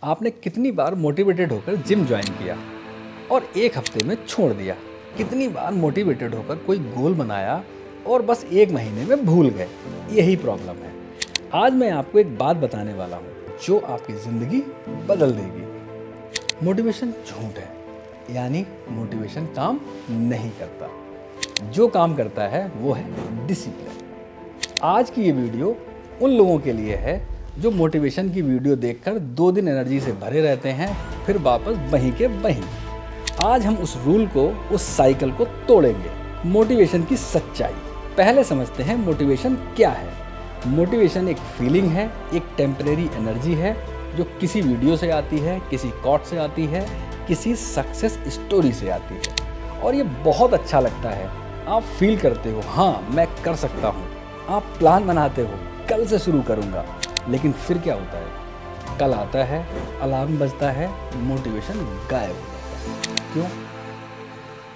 आपने कितनी बार मोटिवेटेड होकर जिम ज्वाइन किया और एक हफ्ते में छोड़ दिया? कितनी बार मोटिवेटेड होकर कोई गोल बनाया और बस एक महीने में भूल गए? यही प्रॉब्लम है। आज मैं आपको एक बात बताने वाला हूँ जो आपकी ज़िंदगी बदल देगी। मोटिवेशन झूठ है, यानी मोटिवेशन काम नहीं करता। जो काम करता है वो है डिसिप्लिन। आज की ये वीडियो उन लोगों के लिए है जो मोटिवेशन की वीडियो देखकर 2 दिन एनर्जी से भरे रहते हैं, फिर वापस वहीं के वहीं। आज हम उस रूल को, उस साइकिल को तोड़ेंगे। मोटिवेशन की सच्चाई। पहले समझते हैं मोटिवेशन क्या है। मोटिवेशन एक फीलिंग है, एक टेम्परेरी एनर्जी है जो किसी वीडियो से आती है, किसी कोट से आती है, किसी सक्सेस स्टोरी से आती है और ये बहुत अच्छा लगता है। आप फील करते हो हाँ मैं कर सकता हूँ। आप प्लान बनाते हो कल से शुरू करूँगा, लेकिन फिर क्या होता है? कल आता है, अलार्म बजता है, मोटिवेशन गायब हो जाता है। क्यों?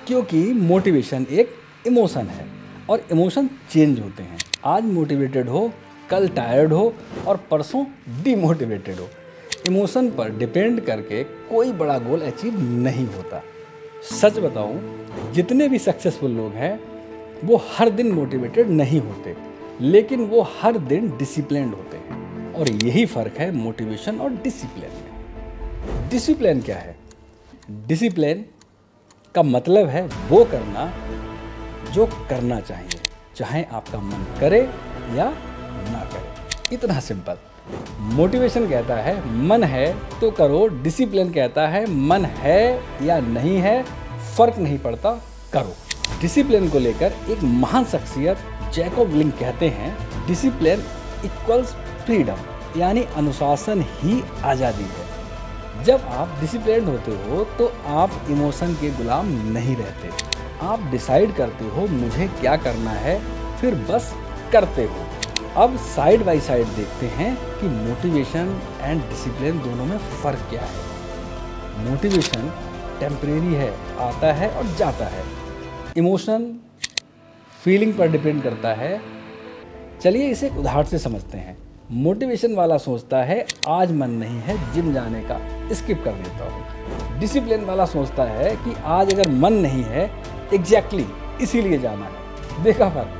क्योंकि मोटिवेशन एक इमोशन है और इमोशन चेंज होते हैं। आज मोटिवेटेड हो, कल टायर्ड हो और परसों डीमोटिवेटेड हो। इमोशन पर डिपेंड करके कोई बड़ा गोल अचीव नहीं होता। सच बताऊं, जितने भी सक्सेसफुल लोग हैं वो हर दिन मोटिवेटेड नहीं होते, लेकिन वो हर दिन डिसिप्लिन्ड होते हैं। और यही फ़र्क है मोटिवेशन और डिसिप्लिन में। डिसिप्लिन क्या है? डिसिप्लिन का मतलब है वो करना जो करना चाहिए, चाहे आपका मन करे या ना करे। इतना सिंपल। मोटिवेशन कहता है मन है तो करो, डिसिप्लिन कहता है मन है या नहीं है फर्क नहीं पड़ता, करो। डिसिप्लिन को लेकर एक महान शख्सियत जैकब लिंक कहते हैं, डिसिप्लिन इक्वल्स फ्रीडम, यानी अनुशासन ही आज़ादी है। जब आप डिसिप्लिन होते हो तो आप इमोशन के गुलाम नहीं रहते। आप डिसाइड करते हो मुझे क्या करना है, फिर बस करते हो। अब साइड बाय साइड देखते हैं कि मोटिवेशन एंड डिसिप्लिन दोनों में फ़र्क क्या है। मोटिवेशन टेम्परेरी है, आता है और जाता है। इमोशन फीलिंग पर डिपेंड करता है। चलिए इसे एक उदाहरण से समझते हैं। मोटिवेशन वाला सोचता है आज मन नहीं है जिम जाने का, स्किप कर देता हूँ। डिसिप्लिन वाला सोचता है कि आज अगर मन नहीं है एग्जैक्टली इसीलिए जाना है। देखा फर्क?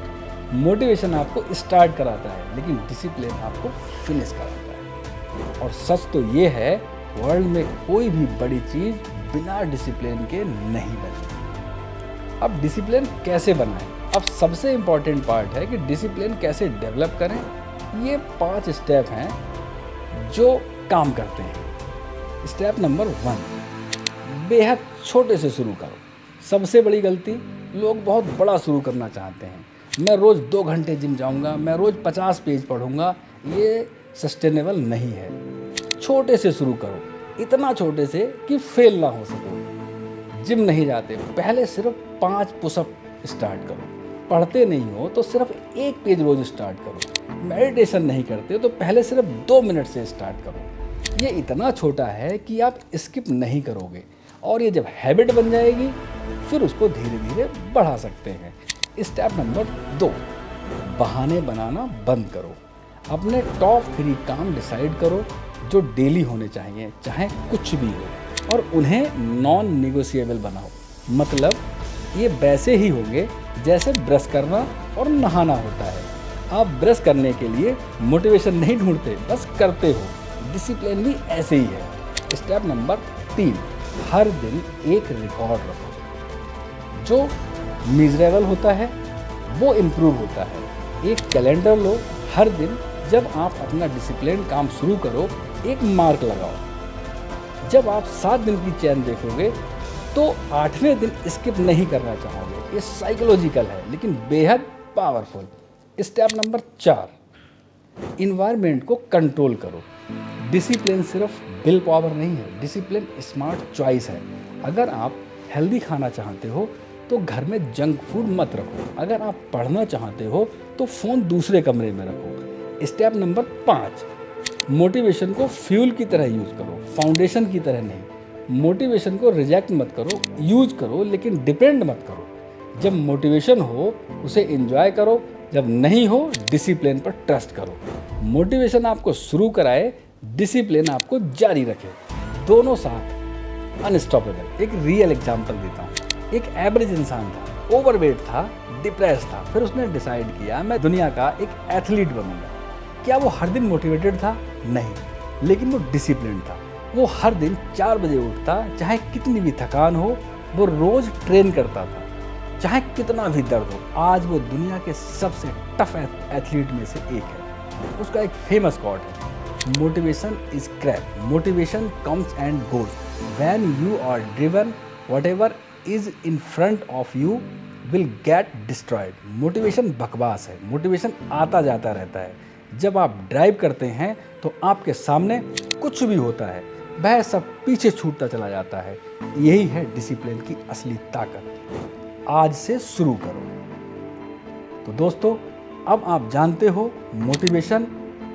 मोटिवेशन आपको स्टार्ट कराता है, लेकिन डिसिप्लिन आपको फिनिश कराता है। और सच तो ये है, वर्ल्ड में कोई भी बड़ी चीज़ बिना डिसिप्लिन के नहीं बनती। अब डिसिप्लिन कैसे बनाएं? अब सबसे इम्पॉर्टेंट पार्ट है कि डिसिप्लिन कैसे डेवलप करें। ये 5 स्टेप हैं जो काम करते हैं। स्टेप नंबर 1, बेहद छोटे से शुरू करो। सबसे बड़ी गलती, लोग बहुत बड़ा शुरू करना चाहते हैं। मैं रोज़ 2 घंटे जिम जाऊंगा, मैं रोज़ 50 पेज पढ़ूंगा। ये सस्टेनेबल नहीं है। छोटे से शुरू करो, इतना छोटे से कि फेल ना हो सको। जिम नहीं जाते, पहले सिर्फ 5 पुशअप स्टार्ट करो। पढ़ते नहीं हो तो सिर्फ 1 पेज रोज स्टार्ट करो। मेडिटेशन नहीं करते हो तो पहले सिर्फ 2 मिनट से स्टार्ट करो। ये इतना छोटा है कि आप स्किप नहीं करोगे और ये जब हैबिट बन जाएगी फिर उसको धीरे धीरे बढ़ा सकते हैं। स्टेप नंबर 2, बहाने बनाना बंद करो। अपने टॉप 3 काम डिसाइड करो जो डेली होने चाहिए, चाहे कुछ भी हो, और उन्हें नॉन निगोशिएबल बनाओ। मतलब ये वैसे ही होंगे जैसे ब्रश करना और नहाना होता है। आप ब्रश करने के लिए मोटिवेशन नहीं ढूंढते, बस करते हो। डिसिप्लिन भी ऐसे ही है। स्टेप नंबर 3, हर दिन एक रिकॉर्ड रखो। जो मिजरेबल होता है वो इम्प्रूव होता है। एक कैलेंडर लो, हर दिन जब आप अपना डिसिप्लिन काम शुरू करो एक मार्क लगाओ। जब आप 7 दिन की चैन देखोगे तो 8वें दिन स्किप नहीं करना चाहोगे। ये साइकोलॉजिकल है लेकिन बेहद पावरफुल। स्टेप नंबर 4, इन्वायरमेंट को कंट्रोल करो। डिसिप्लिन सिर्फ विल पावर नहीं है, डिसिप्लिन स्मार्ट चॉइस है। अगर आप हेल्दी खाना चाहते हो तो घर में जंक फूड मत रखो। अगर आप पढ़ना चाहते हो तो फ़ोन दूसरे कमरे में रखो। स्टेप नंबर 5, मोटिवेशन को फ्यूल की तरह यूज़ करो, फाउंडेशन की तरह नहीं। मोटिवेशन को रिजेक्ट मत करो, यूज करो, लेकिन डिपेंड मत करो। जब मोटिवेशन हो उसे एंजॉय करो, जब नहीं हो डिसिप्लिन पर ट्रस्ट करो। मोटिवेशन आपको शुरू कराए, डिसिप्लिन आपको जारी रखे, दोनों साथ अनस्टॉपेबल। एक रियल एग्जांपल देता हूँ। एक एवरेज इंसान था, ओवरवेट था, डिप्रेस था, फिर उसने डिसाइड किया मैं दुनिया का एक एथलीट बनूंगा। क्या वो हर दिन मोटिवेटेड था? नहीं, लेकिन वो डिसिप्लिन था। वो हर दिन 4 बजे उठता, चाहे कितनी भी थकान हो, वो रोज ट्रेन करता था, चाहे कितना भी दर्द हो। आज वो दुनिया के सबसे टफ एथलीट में से एक है। उसका एक फेमस कोट है, motivation is crap, motivation comes and goes, when you are driven whatever is in front of you will get destroyed. Motivation बकवास है, मोटिवेशन आता जाता रहता है। जब आप ड्राइव करते हैं तो आपके सामने कुछ भी होता है, वह सब पीछे छूटता चला जाता है। यही है डिसिप्लिन की असली ताकत। आज से शुरू करो। तो दोस्तों, अब आप जानते हो मोटिवेशन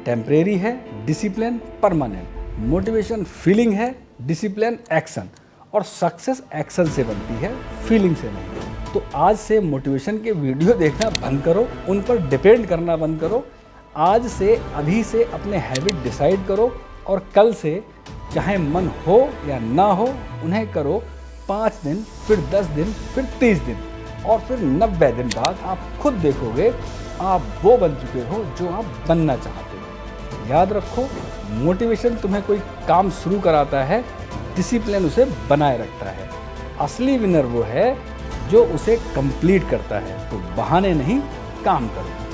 टेम्परेरी है, डिसिप्लिन परमानेंट। मोटिवेशन फीलिंग है, डिसिप्लिन एक्शन, और सक्सेस एक्शन से बनती है, फीलिंग से नहीं। तो आज से मोटिवेशन के वीडियो देखना बंद करो, उन पर डिपेंड करना बंद करो। आज से, अभी से अपने हैबिट डिसाइड करो, और कल से चाहे मन हो या ना हो उन्हें करो। 5 दिन, फिर 10 दिन, फिर 30 दिन, और फिर 90 दिन बाद आप खुद देखोगे आप वो बन चुके हो जो आप बनना चाहते हो। याद रखो, मोटिवेशन तुम्हें कोई काम शुरू कराता है, डिसिप्लिन उसे बनाए रखता है। असली विनर वो है जो उसे कंप्लीट करता है। तो बहाने नहीं, काम करो।